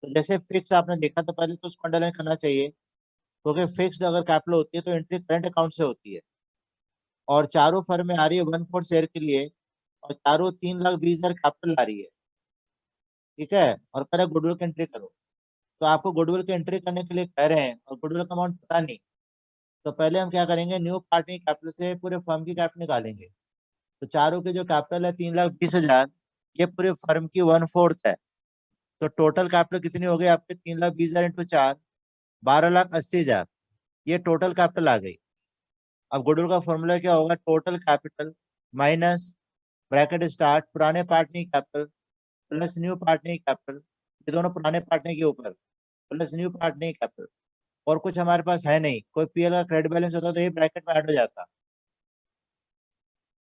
तो जैसे फिक्स आपने देखा तो पहले तो उसको अंडरलाइन करना चाहिए, क्योंकि फिक्स्ड अगर कैपिटल होती है तो एंट्री करंट अकाउंट से होती है, और चारों फर्म में आ रही है 1/4 शेयर के लिए, और चारों 3,20,000 कैपिटल आ रही है। ठीक है, और पहले गुडविल की एंट्री करो। तो आपको गुडविल की एंट्री करने के लिए कह रहे हैं और गुडविल का अमाउंट पता नहीं, तो पहले हम क्या करेंगे, न्यू पार्टनर कैपिटल से पूरे फर्म की कैपिटल निकालेंगे। तो चारों की जो कैपिटल है 3,20,000, ये पूरे फर्म की 1/4 है। तो टोटल कैपिटल कितनी हो गई आपके, 3,20,000 इंटू 4, 12,80,000, ये टोटल कैपिटल आ गई। अब गुडविल का फॉर्मूला क्या होगा, total capital minus bracket start पुराने partner capital plus new partner capital, ये दोनों पुराने पार्टनर के ऊपर, प्लस न्यू पार्टनर कैपिटल। और कुछ हमारे पास है नहीं, कोई पीएल का क्रेडिट बैलेंस होता तो ये ब्रैकेट में ऐड हो जाता।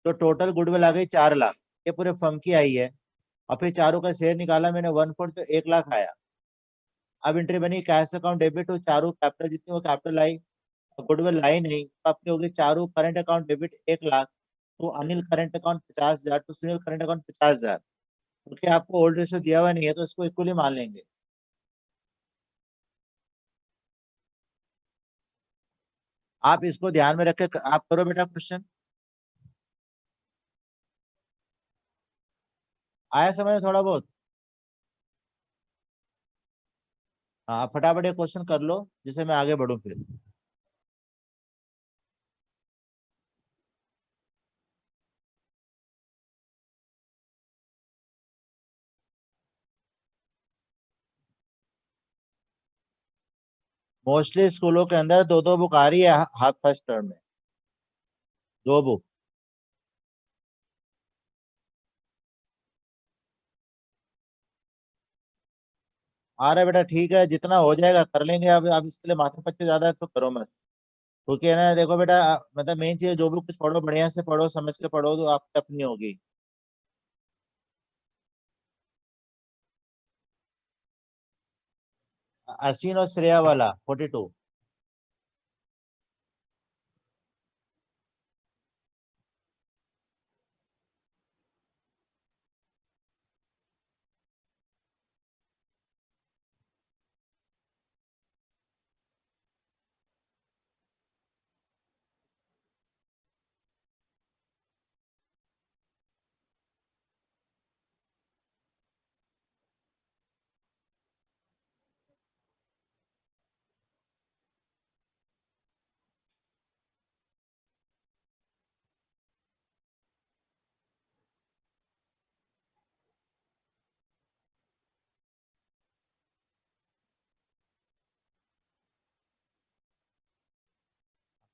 तो टोटल गुडविल आ गई 4,00,000, ये पूरे फर्म की आई है। और फिर चारों का शेयर निकाला मैंने 1/4, तो 1,00,000 आया। अब एंट्री बनी कैश अकाउंट डेबिट टू चारों कैपिटल, जितनी वो कैपिटल आई, गुडविल लाई नहीं, तो आपकी होगी चारों करंट अकाउंट डेबिट 1,00,000, तो अनिल करंट अकाउंट 50,000, तो सुनील करंट अकाउंट 50,000, क्योंकि आपको ओल्ड रेशियो दिया हुआ नहीं है तो इसको इक्वली मान लेंगे। आप इसको ध्यान में रख के आप करो बेटा क्वेश्चन। आया समझ में थोड़ा बहुत? हाँ, फटाफट एक क्वेश्चन कर लो जिससे मैं आगे बढ़ूं फिर। मोस्टली स्कूलों के अंदर दो दो बुक आ रही है हाफ फर्स्ट टर्म में, दो बुक। आ रहा है बेटा, ठीक है, जितना हो जाएगा कर लेंगे। अब इसके लिए माथा पच्चीस ज्यादा है तो करो मत। क्योंकि है ना, देखो बेटा, मतलब मेन चीज जो भी कुछ पढ़ो बढ़िया से पढ़ो, समझ के पढ़ो, तो आपकी अपनी होगी। अश्विन और श्रेया वाला 42।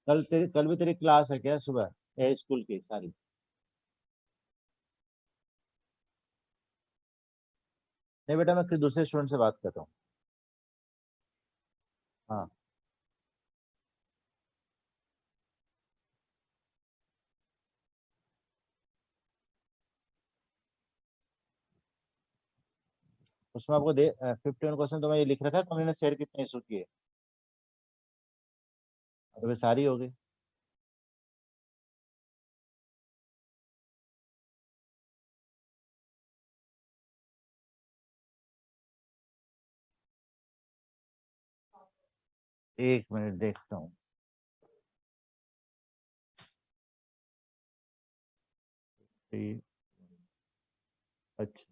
कल भी तेरी क्लास है क्या सुबह, स्कूल की सारी? नहीं बेटा, मैं किसी दूसरे स्टूडेंट से बात कर रहा हूँ। हाँ, उसमें आपको दे 51 क्वेश्चन तो मैं ये लिख रखा है कंपनी ने शेयर कितने इशू किए, तो वे सारी हो गई। एक मिनट देखता हूँ। ठीक, अच्छा।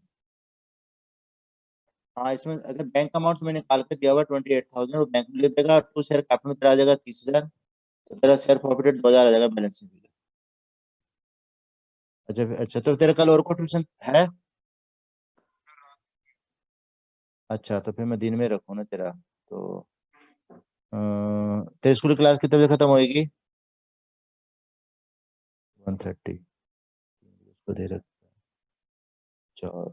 हाँ, इसमें अगर बैंक अमाउंट मैंने निकाल के दिया हुआ 28,000, और बैंक में लिख देगा टू शेयर कैपिटल में तेरा आ जाएगा 30,000, तो तेरा शेयर प्रॉफिट 2,000 आ जाएगा बैलेंस शीट में। अच्छा अच्छा, तो तेरे कल और को ट्यूशन है? अच्छा, तो फिर मैं दिन में रखूँ ना तेरा, तो तेरे स्कूल की क्लास कितने बजे खत्म होएगी? 1:30, उसको दे रख, चार,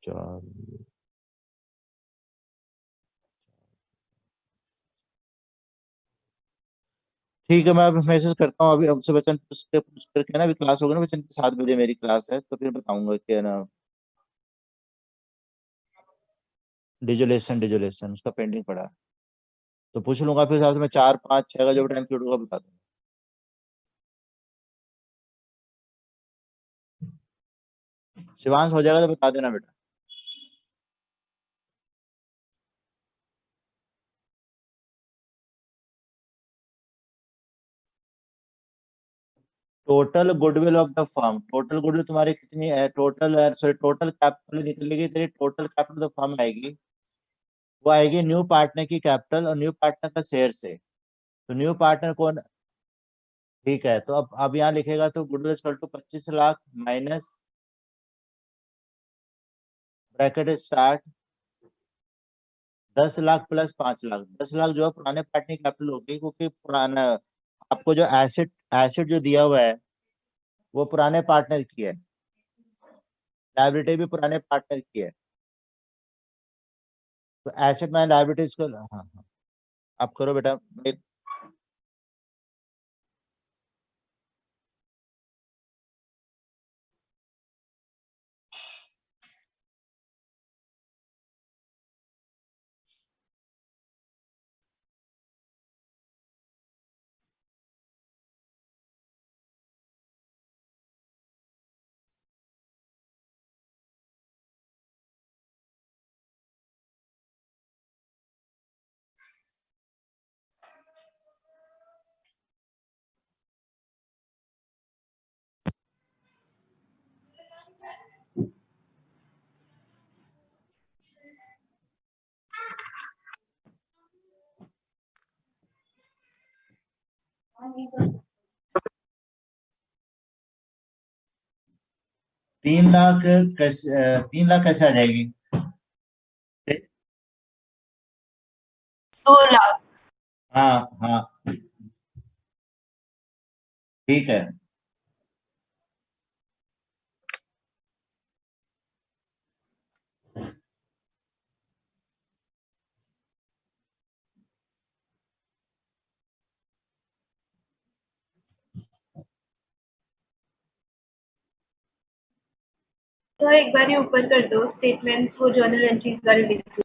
चार। ठीक है, मैं अभी मैसेज करता हूँ, अभी हमसे बच्चन पूछ करके ना, अभी क्लास होगी ना बच्चन की, 7 बजे मेरी क्लास है, तो फिर बताऊंगा कि है ना, डिजोलेशन उसका पेंडिंग पड़ा है। तो पूछ लूंगा, फिर हिसाब से मैं 4, 5, 6 का जो टाइम छूटूंगा बता दूंगा। शिवांश हो जाएगा तो बता देना बेटा। Total goodwill of the firm, total goodwill तुम्हारी कितनी है, टोटल सॉरी टोटल कैपिटल निकलेगी तेरी, total capital of the firm आएगी, वो आएगी न्यू पार्टनर की कैपिटल और न्यू पार्टनर का शेयर से। तो न्यू पार्टनर कौन, ठीक है, तो अब यहाँ लिखेगा तो goodwill equal to 25 lakh minus bracket start 10 lakh plus 5 lakh. 10 lakh जो है पुराने पार्टनर की कैपिटल होगी, क्योंकि पुराना आपको जो एसेट एसेट जो दिया हुआ है वो पुराने पार्टनर की है, लाइबिलिटी भी पुराने पार्टनर की है। तो एसेट मैन लाइबिलिटीज को, हाँ हाँ आप करो बेटा। एक तीन लाख कैसे 3 लाख कैसे आ जाएगी? 2 लाख। हाँ हाँ ठीक है। तो एक बार ही ऊपर कर दो स्टेटमेंट्स, वो जर्नल एंट्रीज वाली लिख दो।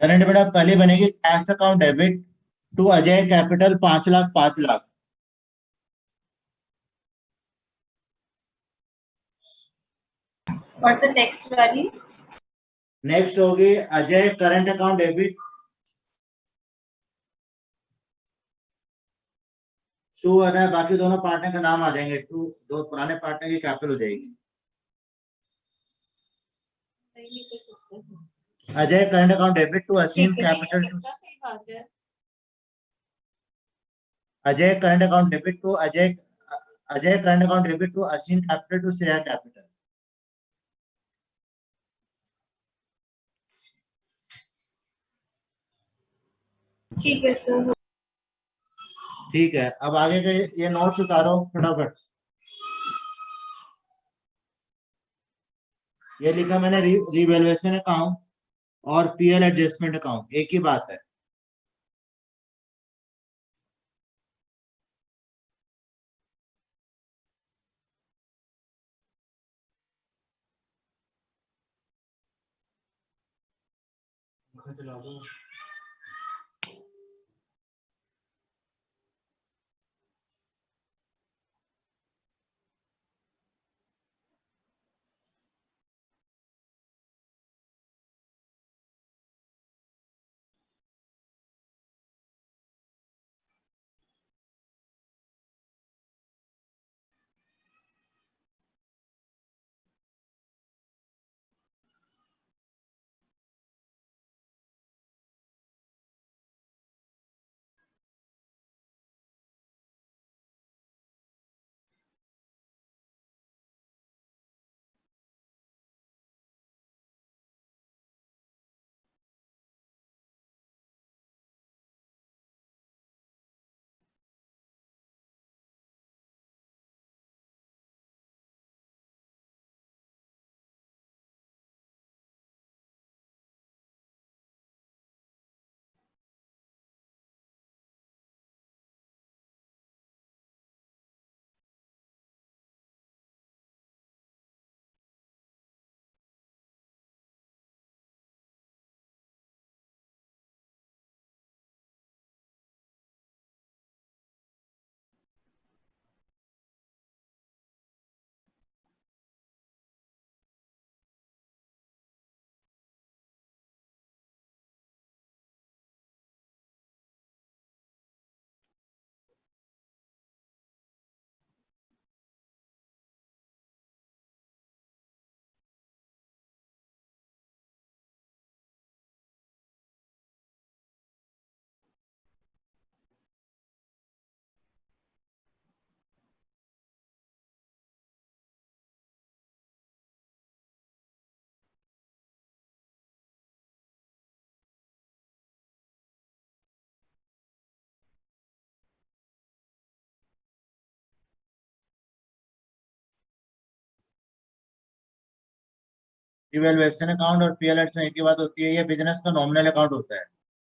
करंट बेटा पहले बनेगी cash account debit to Ajay capital 5 lakh 5 lakh. और सर नेक्स्ट वाली? नेक्स्ट होगी Ajay current account debit to, है बाकी दोनों पार्टनर का नाम आ जाएंगे, टू दो पुराने पार्टनर की कैपिटल हो जाएगी। Ajay current account debit to Aseem ठीक है। Capital to, Ajay current account debit to Ajay current account debit to Aseem capital to Shreya capital. ठीक है सर। ठीक है, अब आगे के ये नोट्स उतारो फटाफट। ये लिखा मैंने रिवैल्यूएशन अकाउंट और पीएल एडजस्टमेंट अकाउंट एक ही बात है। रिवैल्यूएशन अकाउंट और पीएल में एक ही बात होती है, ये बिजनेस का नॉमिनल अकाउंट होता है।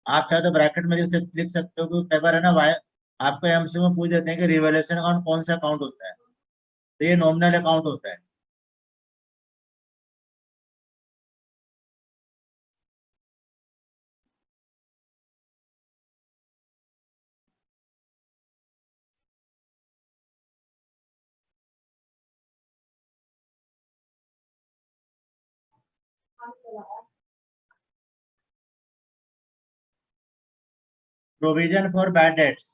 आप चाहे तो ब्रैकेट में लिख सकते हो, क्योंकि कई बार है ना भाई, आपको एमसीक्यू में पूछ देते हैं कि रिवैल्यूएशन अकाउंट कौन सा अकाउंट होता है, तो ये नॉमिनल अकाउंट होता है। Provision for bad dates.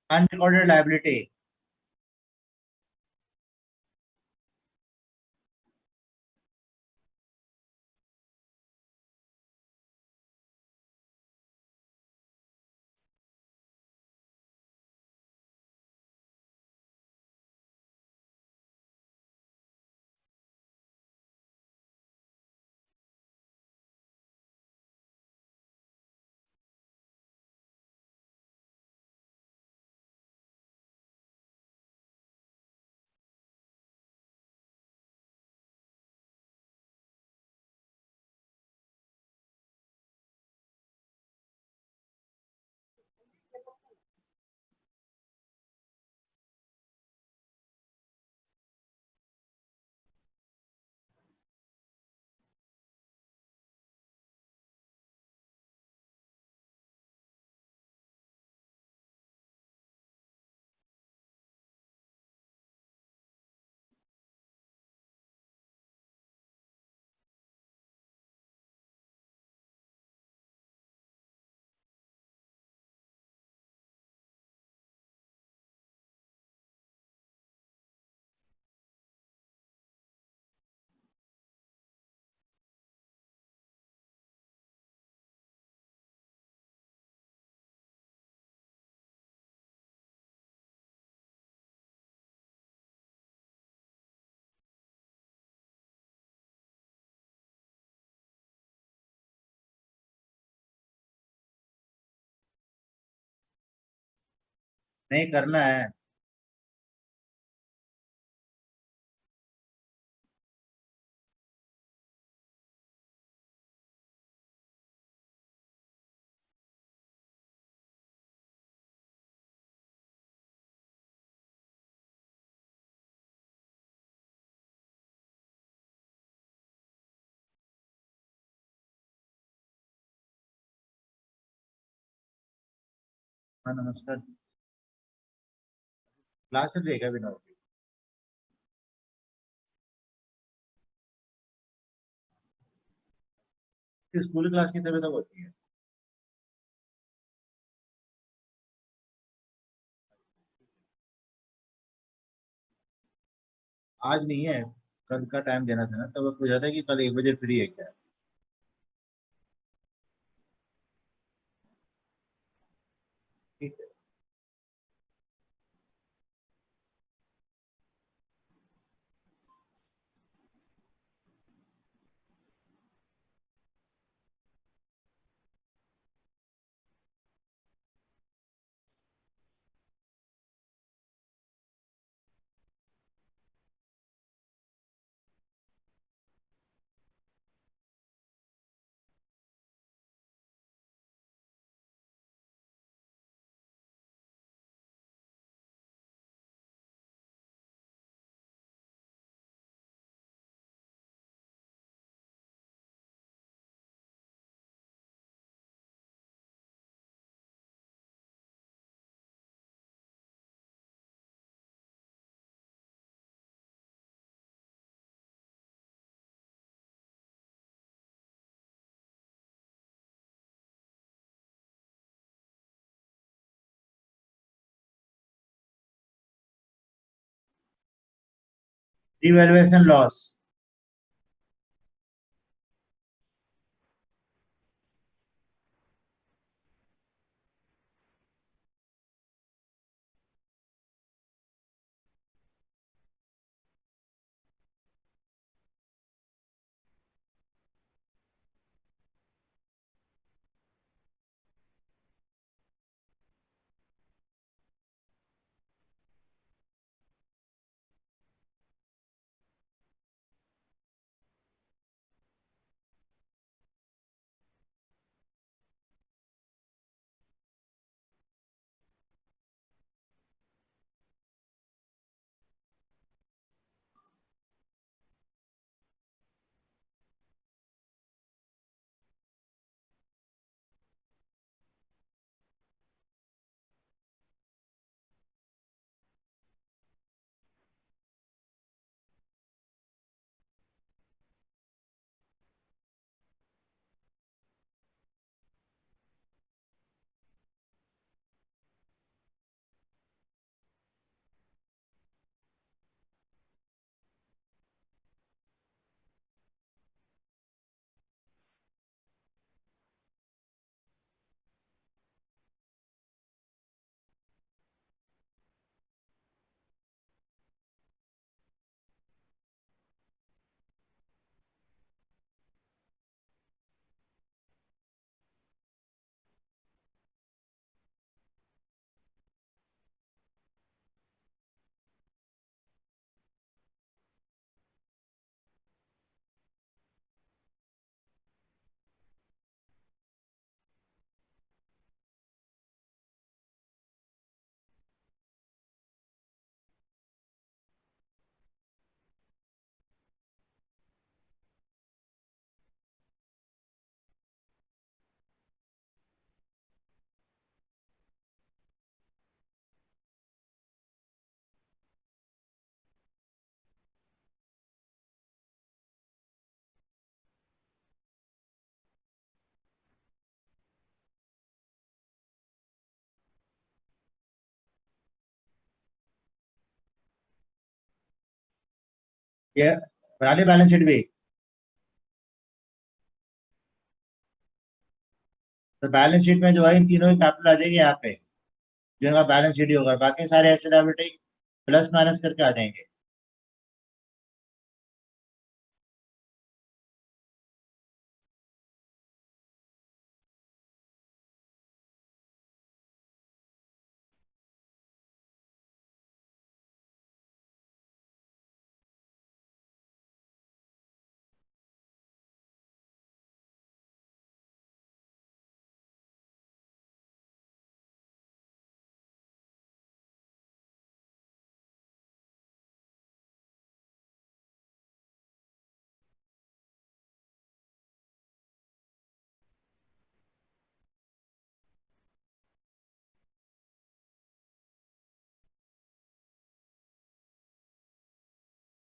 Unrecorded liability. नहीं करना है। हाँ नमस्कार। क्लास चल रही है क्या अभी? स्कूल क्लास की तरह तक होती है। आज नहीं है, कल का टाइम देना था ना, तब पूछा था कि कल 1 बजे फ्री है क्या। ठीक है। Devaluation loss. ये बना ली बैलेंस शीट भी। तो बैलेंस शीट में जो है इन तीनों की कैपिटल आ जाएगी यहाँ पे, जिनका बैलेंस शीट ही होगा, बाकी सारे एसेट लायबिलिटी प्लस माइनस करके आ जाएंगे।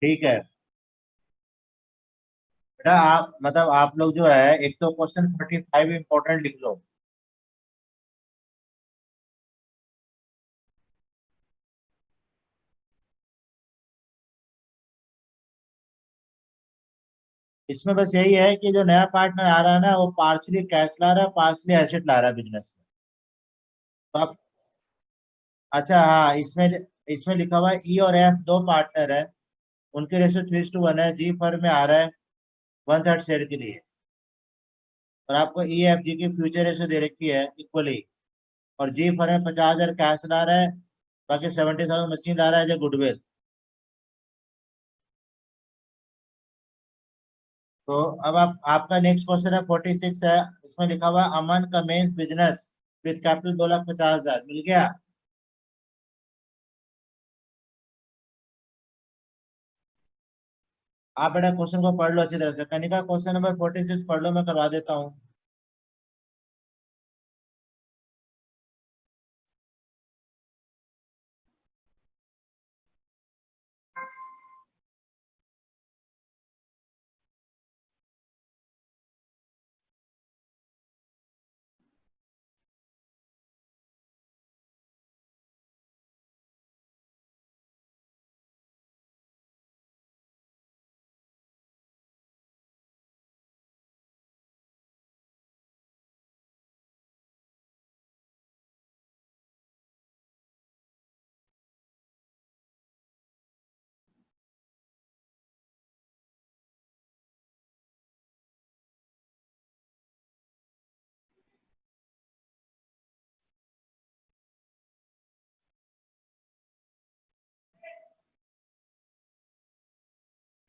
ठीक है बेटा, आप मतलब आप लोग जो है एक तो क्वेश्चन 45 इंपॉर्टेंट लिख लो। इसमें बस यही है कि जो नया पार्टनर आ रहा है ना, वो पार्सली कैश ला रहा है, पार्सली एसेट ला रहा है बिजनेस में। तो आप, अच्छा हाँ, इसमें इसमें लिखा हुआ है ई और एफ दो पार्टनर है, उनके रेशो 3:1 है, जी फर्म में आ रहा है 1/3 शेयर के लिए, और आपको ई एफ जी की फ्यूचर रेशो दे रखी है इक्वली, और जी फर्म में 50,000 कैश ला रहा है, बाकी 70,000 मशीन ला रहा है जो गुडविल। तो अब आप, आपका नेक्स्ट क्वेश्चन है 46 है, इसमें लिखा हुआ है अमन कमेंस बिजनेस विद कैपिटल 2,50,000, मिल गया। आप बेटा क्वेश्चन को पढ़ लो अच्छी तरह से, कनिका क्वेश्चन नंबर 46 पढ़ लो, मैं करवा देता हूँ।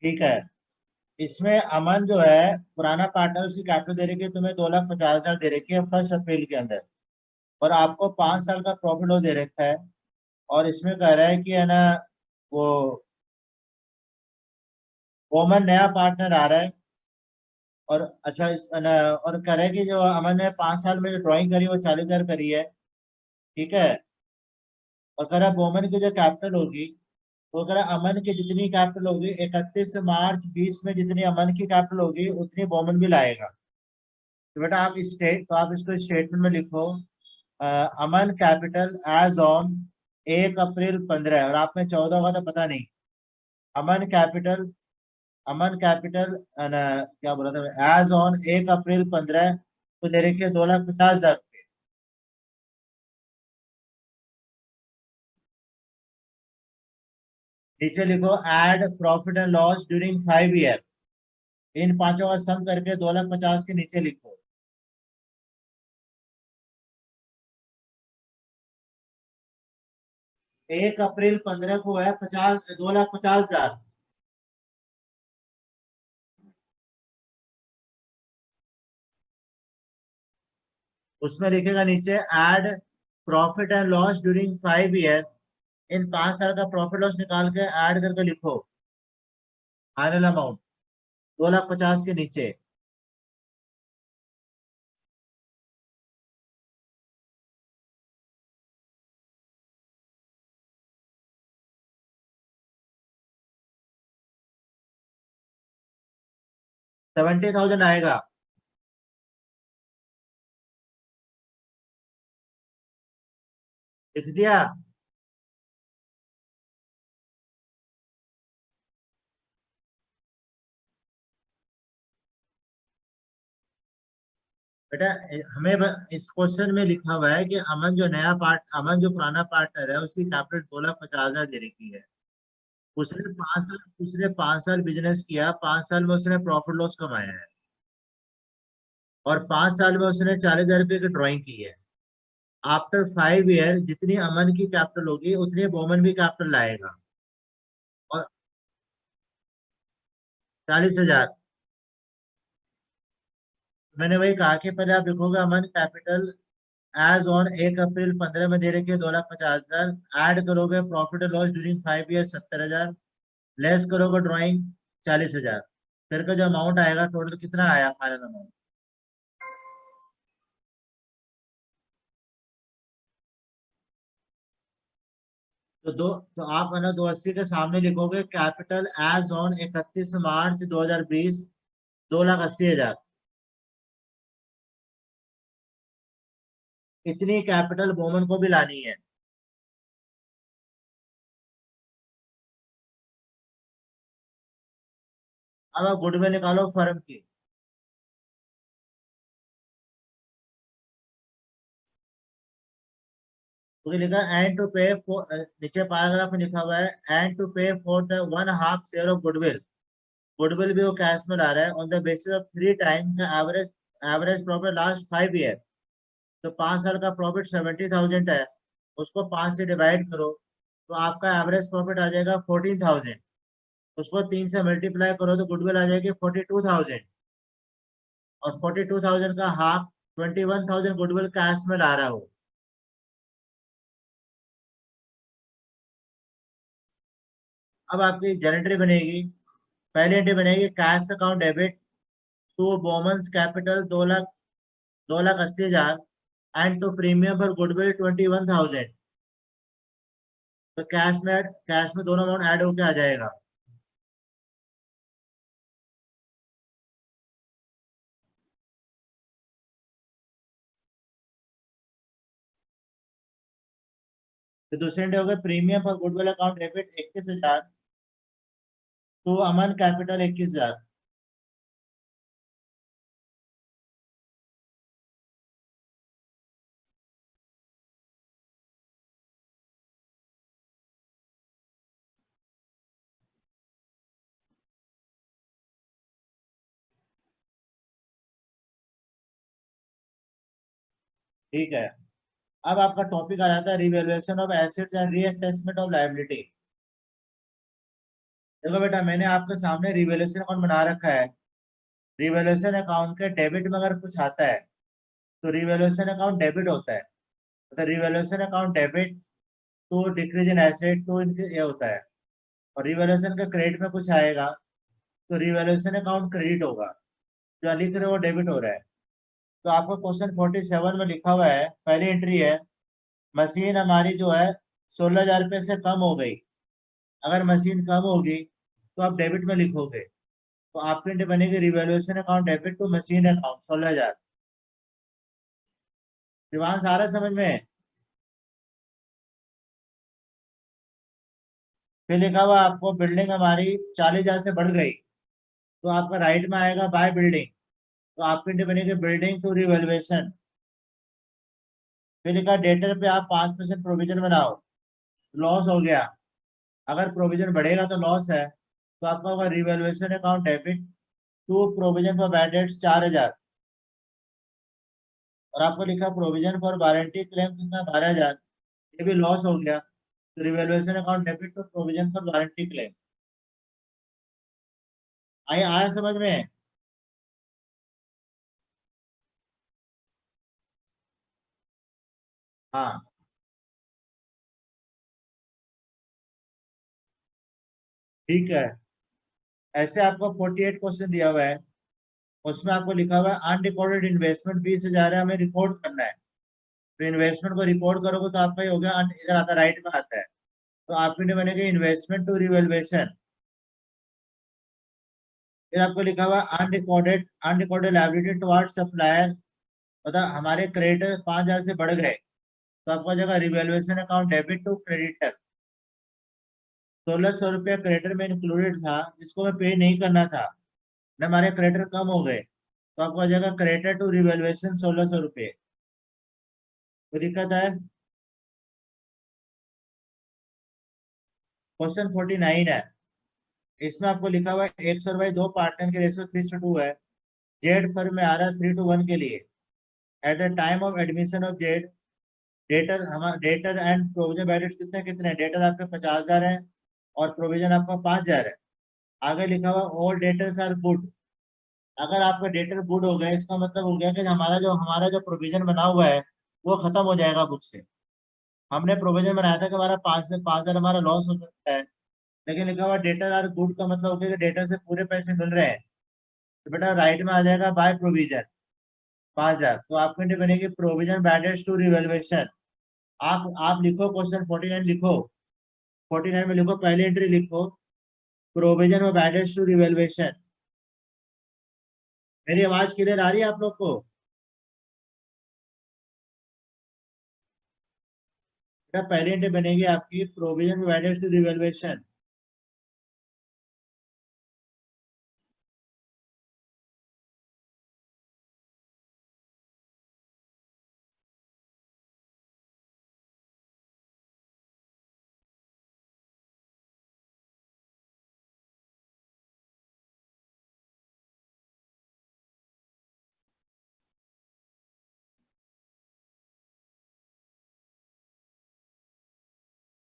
ठीक है, इसमें अमन जो है पुराना पार्टनर, उसकी कैपिटल दे रखी है तुम्हें 2,50,000 दे रखी है 1 अप्रैल के अंदर, और आपको 5 साल का प्रॉफिट वो दे रखा है, और इसमें कह रहा है कि है ना, वो ओमन नया पार्टनर आ रहा है, और अच्छा है ना, और कह रहा है कि जो अमन ने 5 साल में जो ड्राइंग करी वो 40,000 करी है, ठीक है। और कह रहा है बोमन की जो कैपिटल होगी, वो कह रहा है अमन की जितनी कैपिटल होगी 31 मार्च 20 में, जितनी अमन की कैपिटल होगी उतनी बोमन भी लाएगा। तो बेटा आप स्टेट, तो आप इसको स्टेटमेंट में लिखो, अमन कैपिटल एज ऑन 1 अप्रैल 15, और आप में 14 होगा तो पता नहीं। अमन कैपिटल, अमन कैपिटल क्या बोला था, एज ऑन 1 अप्रैल 15, तो दे रखिए 2,50,000। नीचे लिखो add profit and loss during 5 year, इन पांचों का सम करके 2,50,000 के नीचे लिखो। 1 अप्रैल 15 को है 2,50,000। उसमें लिखेगा नीचे add profit and loss during 5 year, इन 5 साल का प्रॉफिट लॉस निकाल के ऐड करके लिखो फाइनल अमाउंट 2,50,000 के नीचे। 70,000 आएगा। लिख दिया। बेटा हमें इस क्वेश्चन में लिखा हुआ है कि अमन जो पुराना पार्टनर है उसकी कैपिटल 2,50,000 दे रखी है। उसने 5 साल बिजनेस किया, 5 साल में उसने प्रॉफिट लॉस कमाया है, और 5 साल में उसने 40,000 रुपये की ड्राइंग की है। आफ्टर 5 ईयर जितनी अमन की कैपिटल होगी उतनी बोमन भी कैपिटल लाएगा। और 40,000, मैंने वही कहा कि पहले आप लिखोगे अमन कैपिटल एज ऑन 1 अप्रैल 15 में दे रखी है 2,50,000, ऐड करोगे profit and loss during 5 year 70,000, less करोगे ड्राइंग 40,000, फिर का जो अमाउंट आएगा टोटल कितना आया फाइनल अमाउंट। तो आप है ना 280 के सामने लिखोगे कैपिटल एज ऑन 31 मार्च 2020 2,80,000। इतनी कैपिटल बोमन को भी लानी है। अब आप गुडविल निकालो फर्म की। तो लिखा एंड टू पे फॉर, नीचे पैराग्राफ में लिखा हुआ है एंड टू पे for the 1/2 share of goodwill. Goodwill भी वो कैश में ला रहा है on the basis of 3 times the average profit last 5 year. तो 5 साल का प्रॉफिट 70,000 है, उसको 5 से डिवाइड करो तो आपका एवरेज प्रॉफिट आ जाएगा 14,000। उसको 3 से मल्टीप्लाई करो तो गुडविल आ जाएगी 42,000, और 42,000 का हाफ 21,000 गुडविल कैश में ला रहा हो। अब आपकी जनरेटरी बनेगी। पहली एंट्री बनेगी cash account debit to Boman's capital 2,80,000 and to premium for goodwill 21,000। तो कैश में दोनों अमाउंट ऐड होके आ जाएगा। तो दूसरी एंट्री हो गई premium for goodwill account debit 21,000 to Aman capital 21,000। ठीक है। अब आपका टॉपिक आ जाता है revaluation of assets and reassessment of liability. देखो बेटा मैंने आपके सामने रिवैल्यूएशन अकाउंट बना रखा है। रिवैल्यूएशन अकाउंट के डेबिट में अगर कुछ आता है तो रिवैल्यूएशन अकाउंट डेबिट होता है। तो revaluation account debit to decrease in asset to ये होता है। और रिवैल्यूएशन का क्रेडिट में कुछ आएगा तो रिवैल्यूएशन अकाउंट क्रेडिट होगा। जो लिख रहे हो वो डेबिट हो रहा है। तो आपको क्वेश्चन 47 में लिखा हुआ है, पहली एंट्री है मशीन हमारी जो है 16,000 रुपये से कम हो गई। अगर मशीन कम होगी तो आप डेबिट में लिखोगे, तो आपकी एंट्री बनेगी revaluation account debit to machine account 16,000। दिमाग सारा समझ में। फिर लिखा हुआ आपको बिल्डिंग हमारी 40,000 से बढ़ गई, तो आपका राइट में आएगा बाय बिल्डिंग, तो आपकी एंट्री बनेगी बिल्डिंग टू रिवैल्यूएशन। फिर लिखा डेटर पे आप 5% प्रोविजन बनाओ, लॉस हो गया। अगर प्रोविजन बढ़ेगा तो लॉस है, तो आपका होगा revaluation account debit to provision for bad debts 4,000। और आपको लिखा प्रोविजन फॉर वारंटी क्लेम कितना 12,000, ये भी लॉस हो गया, तो revaluation account debit to provision for warranty claim. आया आया समझ में। हाँ ठीक है। ऐसे आपको 48 क्वेश्चन दिया हुआ है, उसमें आपको लिखा हुआ है अनरिकॉर्डेड इन्वेस्टमेंट 20,000 है, हमें रिकॉर्ड करना है। तो इन्वेस्टमेंट को रिकॉर्ड करोगे तो आपका ये हो गया इधर आता राइट में आता है, तो आपके लिए बनेगा इन्वेस्टमेंट टू रिवैल्यूएशन। फिर आपको लिखा हुआ unrecorded unrecorded liability towards supplier, मतलब हमारे क्रेडिटर 5,000 से बढ़ गए, तो आपका जगह revaluation account debit to creditor. 1,600 रुपया क्रेडिटर में इंक्लूडेड था जिसको मैं पे नहीं करना था, न हमारे क्रेडिटर कम हो गए, तो आपको आ जाएगा क्रेडिट टू रिवेल्युएशन 1600 रुपये। कोई दिक्कत है? क्वेश्चन 49 है, इसमें आपको लिखा हुआ है 100/2 पार्टनर के रेशियो 3:2 है। जेड फर्म में आ रहा है 3:1 के लिए। At the time of admission of Z, debtor हमारा डेटर एंड प्रोविजन बैलेंस कितने कितने हैं? डेटर आपके 50,000 है और प्रोविजन आपका 5,000 है। आगे लिखा हुआ ऑल डेटर्स आर गुड। अगर आपका डेटर गुड हो गया, इसका मतलब हो गया कि हमारा जो प्रोविजन बना हुआ है वो खत्म हो जाएगा बुक से। हमने प्रोविजन बनाया था कि हमारा 5,000 हमारा लॉस हो सकता है, लेकिन लिखा हुआ डेटर आर गुड का मतलब हो गया कि डेटर से पूरे पैसे मिल रहे हैं। तो बेटा राइट में आ जाएगा बाय प्रोविजन 5,000। तो आपकी एंट्री बनेगी प्रोविजन बैडेज टू रिवेल्युएशन। आप लिखो क्वेश्चन 49 लिखो। 49 में लिखो, पहली एंट्री लिखो प्रोविजन ऑफ बैडेज टू रिवेल्युएशन। मेरी आवाज क्लियर आ रही है आप लोग को? बेटा पहली एंट्री बनेगी आपकी प्रोविजन ऑफ बैडेज टू रिवेल्युएशन।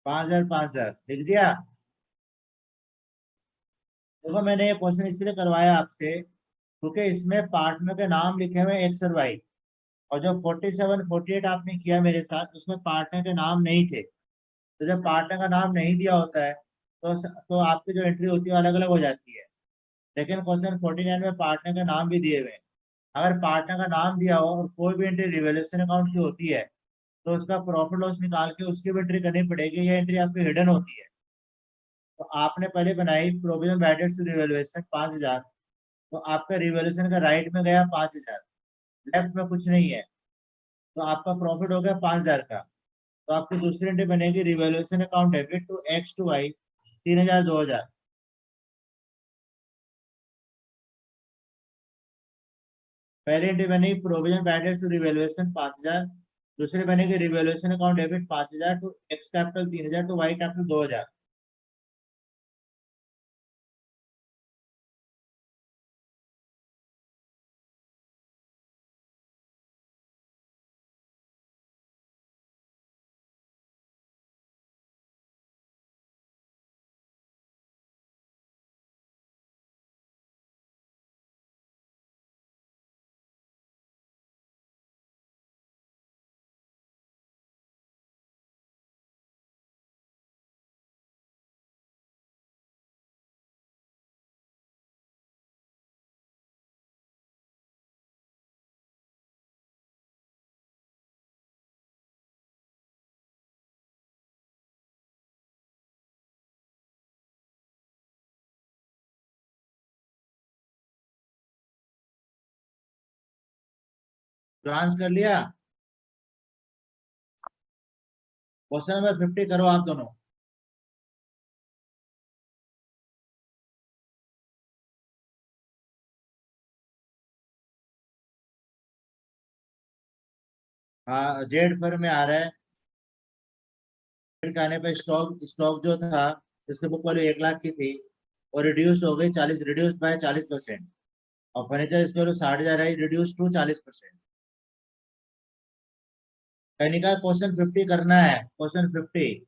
पांच हजार लिख दिया। देखो मैंने ये क्वेश्चन इसलिए करवाया आपसे क्योंकि इसमें पार्टनर के नाम लिखे हुए एक्स और वाई, और जो 47 48 आपने किया मेरे साथ उसमें पार्टनर के नाम नहीं थे। तो जब पार्टनर का नाम नहीं दिया होता है तो आपकी जो एंट्री होती है अलग अलग हो जाती है। लेकिन क्वेश्चन 49 में पार्टनर का नाम भी दिए हुए हैं। अगर पार्टनर का नाम दिया हो और कोई भी एंट्री रिवैल्यूएशन अकाउंट की होती है तो उसका प्रॉफिट लॉस निकाल के उसकी भी एंट्री करनी पड़ेगी। ये एंट्री आपकी हिडन होती है। तो आपने पहले बनाई प्रोविजन बैडेज टू रिवैल्यूएशन 5,000, तो आपका रिवैल्यूएशन का राइट में गया 5,000, लेफ्ट में कुछ नहीं है, तो आपका प्रॉफिट हो गया 5,000 का। तो आपकी दूसरी एंट्री बनेगी revaluation account debit to X to Y 3,000 2,000। पहली एंट्री बनेगी प्रोविजन बैडेज टू रिवैल्यूएशन 5,000, दूसरी बनेगी revaluation account debit 5,000 to X capital 3,000 to Y capital 2,000। ट्रांस कर लिया? क्वेश्चन नंबर 50 करो आप दोनों। हाँ जेड फर में आ रहा है। जेड का आने पे स्टॉक स्टॉक जो था इसकी बुक वैल्यू 1,00,000 की थी और रिड्यूस हो गई 40, रिड्यूस बाय 40%। और फर्नीचर इसकी वैल्यू 60,000 है, रिड्यूस टू 40%। कहने का क्वेश्चन 50 करना है, क्वेश्चन 50।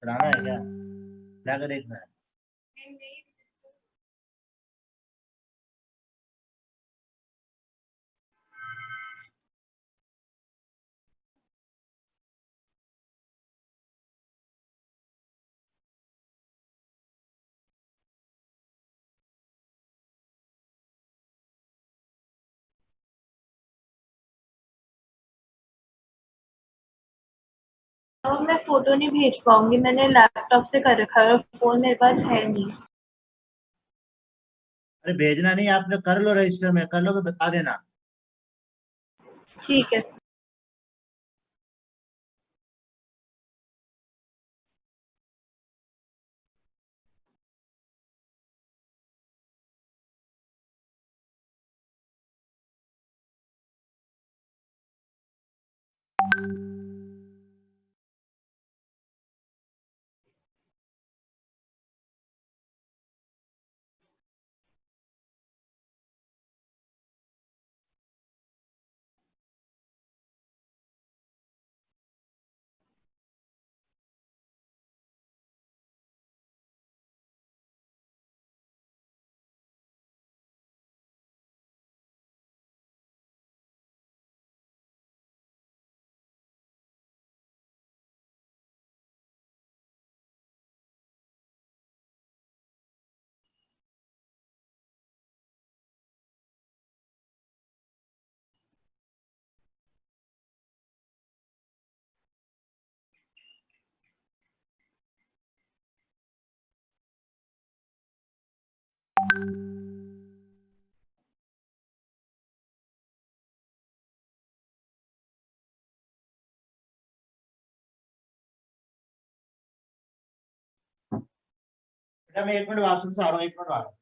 पढ़ाना है क्या? क्या देखना है? मैं फोटो नहीं भेज पाऊंगी, मैंने लैपटॉप से कर रखा है और फोन मेरे पास है नहीं। अरे भेजना नहीं, आपने कर लो, रजिस्टर में कर लो, मैं बता देना। ठीक है सर। बेटा मैं 1 मिनट वॉशरूम से आ रहा हूँ, 1 मिनट आ रहा हूँ।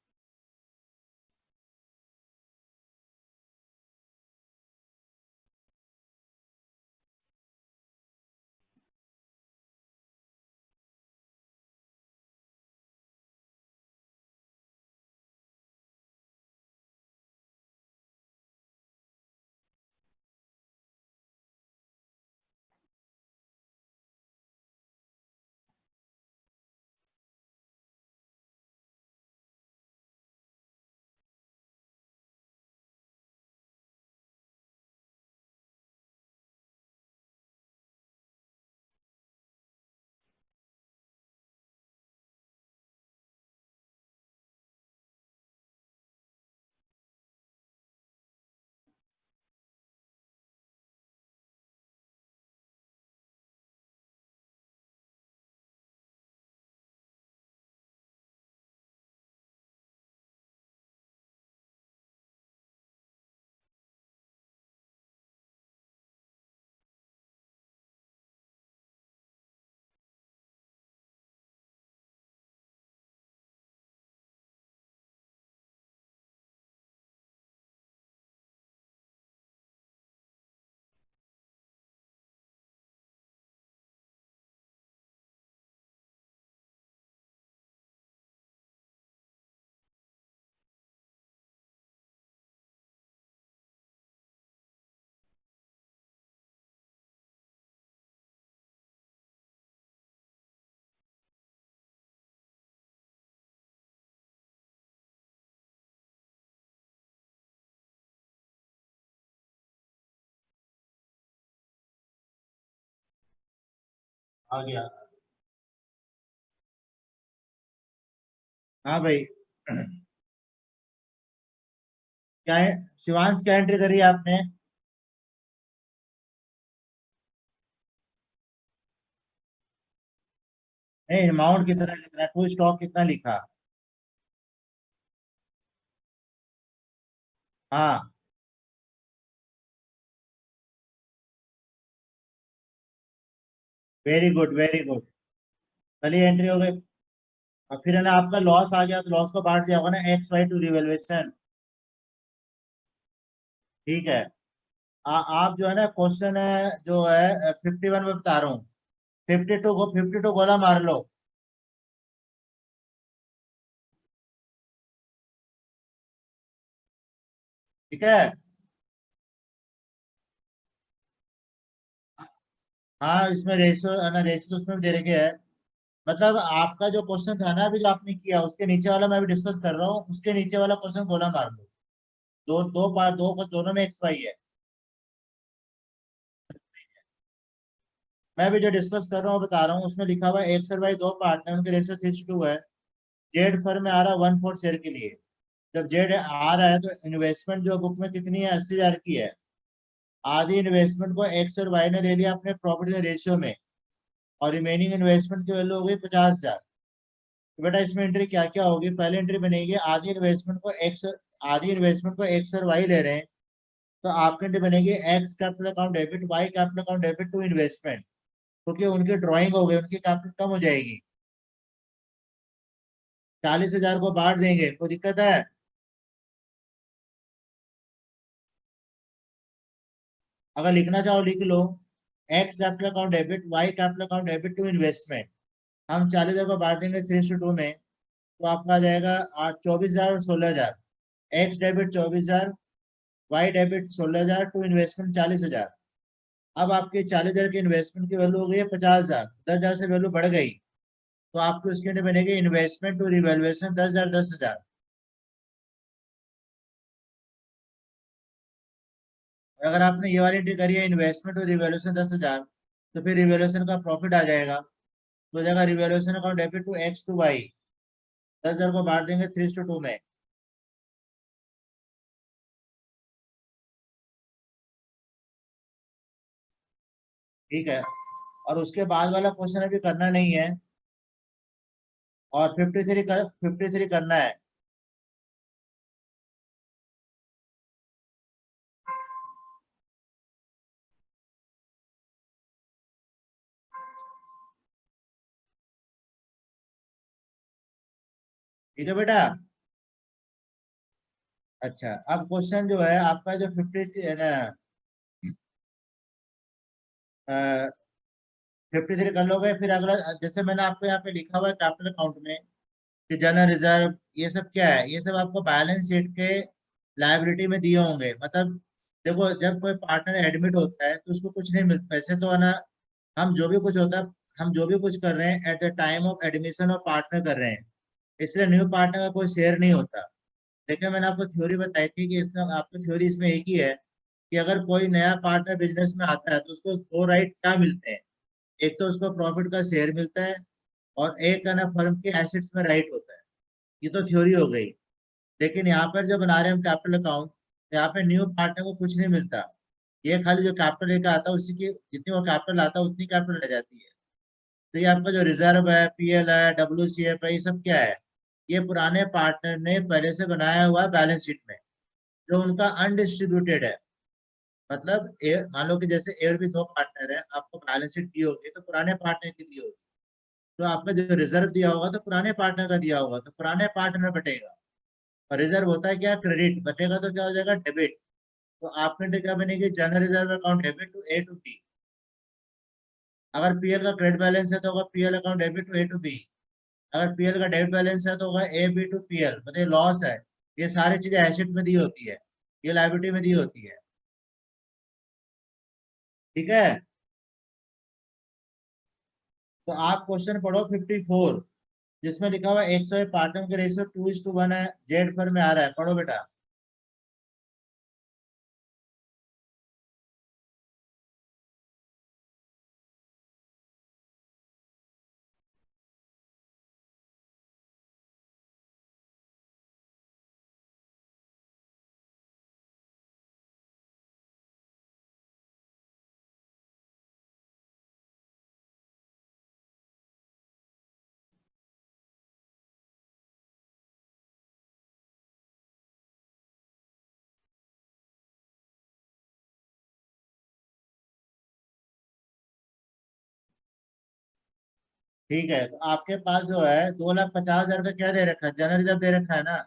आ गया। हाँ भाई। क्या है शिवांश, क्या एंट्री करी है आपने? नहीं, अमाउंट कितना कितना, टू स्टॉक कितना लिखा? हाँ, वेरी गुड वेरी गुड। चलिए एंट्री हो गई। और फिर है ना, आपका लॉस आ गया तो लॉस को बांट दिया होगा ना, XY2 रिवेल्युएशन। ठीक है। आप जो है ना, क्वेश्चन है जो है 51 में बता रहा हूँ। 52 गोला मार लो। ठीक है। हाँ, इसमें रेशो है ना, रेशो तो उसमें भी दे रखे है। मतलब आपका जो क्वेश्चन था ना अभी जो आपने किया, उसके नीचे वाला मैं अभी डिस्कस कर रहा हूँ, उसके नीचे वाला क्वेश्चन गोला मार लो। दो दो पार्ट, दो कुछ दोनों में XY है। मैं भी जो डिस्कस कर रहा हूँ बता रहा हूँ, उसमें लिखा हुआ है एक्स और वाई दो पार्टनर, उनके रेशियो 3:2 है। जेड फर्म में आ रहा है 1/4 शेयर के लिए। जब जेड आ रहा है तो इन्वेस्टमेंट जो बुक में कितनी है, 80,000 की है। आधी इन्वेस्टमेंट को एक्स और वाई ने ले लिया अपने प्रॉफिट रेशियो में। और रिमेनिंग इन्वेस्टमेंट की वैल्यू हो गई 50,000। तो बेटा इसमें एंट्री क्या क्या होगी? पहले एंट्री बनेगी आधी इन्वेस्टमेंट को एक्स और वाई ले रहे हैं, तो आपकी एंट्री बनेगी X capital account debit, Y capital account debit to investment, क्योंकि उनकी ड्रॉइंग हो गई, उनकी कैपिटल कम हो जाएगी। 40,000 को बांट देंगे, कोई दिक्कत है? अगर लिखना चाहो लिख लो, X capital account debit, Y capital account debit to investment. हम 40,000 को बांट देंगे 3:2 में, तो आपका आ जाएगा 24,000 और 16,000। X debit 24,000, Y debit 16,000 to investment 40,000। अब आपकी 40,000 की इन्वेस्टमेंट की वैल्यू हो गई है 50,000, 10,000 से वैल्यू बढ़ गई, तो आपकी उसकी एंट्री बनेगी इन्वेस्टमेंट टू रिवैल्यूएशन 10,000 10,000। अगर आपने ये वाली एंट्री करी है इन्वेस्टमेंट टू रिवैल्यूएशन 10,000, तो फिर रिवैल्यूएशन का प्रॉफिट आ जाएगा, तो हो जाएगा revaluation account debit to X to Y. 10,000 को बांट देंगे 3:2 में। ठीक है, और उसके बाद वाला क्वेश्चन अभी करना नहीं है, और 53 करना है। ठीक है बेटा। अच्छा, अब क्वेश्चन जो है आपका जो 50 है ना, 53 कर लोगे, फिर अगला जैसे मैंने आपको यहाँ पे लिखा हुआ है कैपिटल अकाउंट में कि जनरल रिजर्व, ये सब क्या है? ये सब आपको बैलेंस शीट के लायबिलिटी में दिए होंगे। मतलब देखो, जब कोई पार्टनर एडमिट होता है तो उसको कुछ नहीं मिलता पैसे, तो है ना, हम जो भी कुछ होता है, हम जो भी कुछ कर रहे हैं at the time of admission of partner कर रहे हैं, इसलिए न्यू पार्टनर का कोई शेयर नहीं होता। लेकिन मैंने आपको थ्योरी बताई थी कि इसमें आपको थ्योरी इसमें एक ही है कि अगर कोई नया पार्टनर बिजनेस में आता है तो उसको दो राइट क्या मिलते हैं? एक तो उसको प्रॉफिट का शेयर मिलता है, और एक है ना फर्म के एसेट्स में राइट होता है। ये तो थ्योरी हो गई। लेकिन यहाँ पर जो बना रहे हैं हम कैपिटल अकाउंट, यहाँ पे न्यू पार्टनर को कुछ नहीं मिलता। ये खाली जो कैपिटल लेकर आता है उसी की जितनी वो कैपिटल आता है उतनी कैपिटल रह जाती है। तो ये आपका जो रिजर्व है, पीएल है, WCF है, ये सब क्या है? ये पुराने पार्टनर ने पहले से बनाया हुआ है बैलेंस शीट में, जो उनका अनडिस्ट्रीब्यूटेड है। मतलब मान लो कि जैसे ए और बी दो पार्टनर है, आपको बैलेंस शीट दी होगी तो पुराने पार्टनर की दी होगी, तो आपका जो रिजर्व दिया होगा तो पुराने पार्टनर का दिया होगा, तो पुराने पार्टनर बटेगा। और रिजर्व होता है क्या? क्रेडिट बटेगा, तो क्या हो जाएगा? डेबिट। तो आपके क्या बनेगी? General reserve account debit to A to B. अगर पीएल का क्रेडिट बैलेंस है तो होगा PL account debit to A to B. अगर पीएल का डेबिट बैलेंस है तो होगा ए बी टू पीएल। मतलब लॉस है, ये सारी चीजें एसेट में दी होती है, ये लायबिलिटी में दी होती है। ठीक है, तो आप क्वेश्चन पढ़ो 54, जिसमें लिखा हुआ 100 पार्टनर के रेशियो 2:1 है, जेड फर्म में आ रहा है। पढ़ो बेटा। ठीक है, तो आपके पास जो है 2,50,000 का क्या दे रखा है? जनरल रिजर्व दे रखा है ना,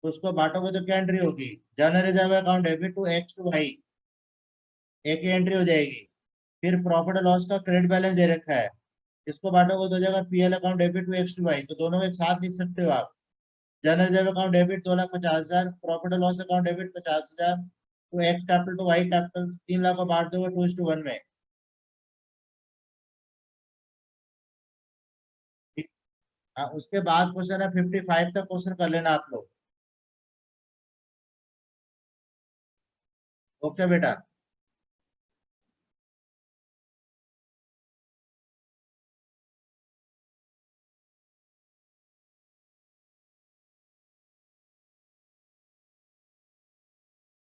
तो उसको बांटोगे तो क्या एंट्री होगी? General reserve account debit to X to Y, एक ही एंट्री हो जाएगी। फिर प्रॉफिट और लॉस का क्रेडिट बैलेंस दे रखा है, इसको बांटोगे तो हो जाएगा PL account debit to X to Y, तो दोनों को एक साथ लिख सकते हो आप। General reserve account debit 2,50,000, profit और लॉस अकाउंट डेबिट 50,000, तो X capital to Y capital 3 lakh को बांट दोगे 2:1 में। ठीक। हाँ, उसके बाद क्वेश्चन है 55 तक क्वेश्चन कर लेना आप लोग। ओके बेटा।